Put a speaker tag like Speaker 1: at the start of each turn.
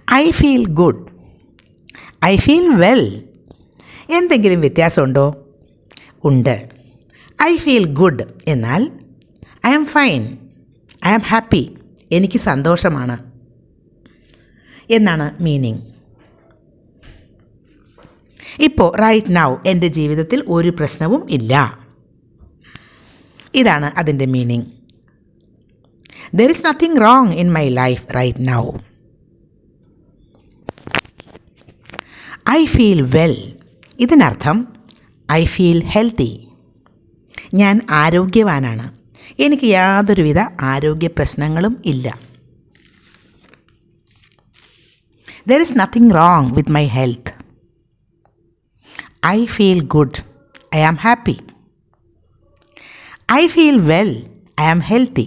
Speaker 1: I feel good, I feel well. എന്തെങ്കിലും വ്യത്യാസമുണ്ടോ? ഉണ്ട്. ഐ ഫീൽ ഗുഡ് എന്നാൽ I am fine, I am happy, എനിക്ക് സന്തോഷമാണ് എന്നാണ് മീനിങ്. ഇപ്പോൾ റൈറ്റ് നൗ എൻ്റെ ജീവിതത്തിൽ ഒരു പ്രശ്നവും ഇല്ല, ഇതാണ് അതിൻ്റെ meaning. There is nothing wrong in my life right now. I feel well, ഇതിനർത്ഥം ഐ ഫീൽ ഹെൽത്തി, ഞാൻ ആരോഗ്യവാനാണ്, എനിക്ക് യാതൊരുവിധ ആരോഗ്യ പ്രശ്നങ്ങളും ഇല്ല. There is nothing wrong with my health. I feel good, I am happy. I feel well, I am healthy.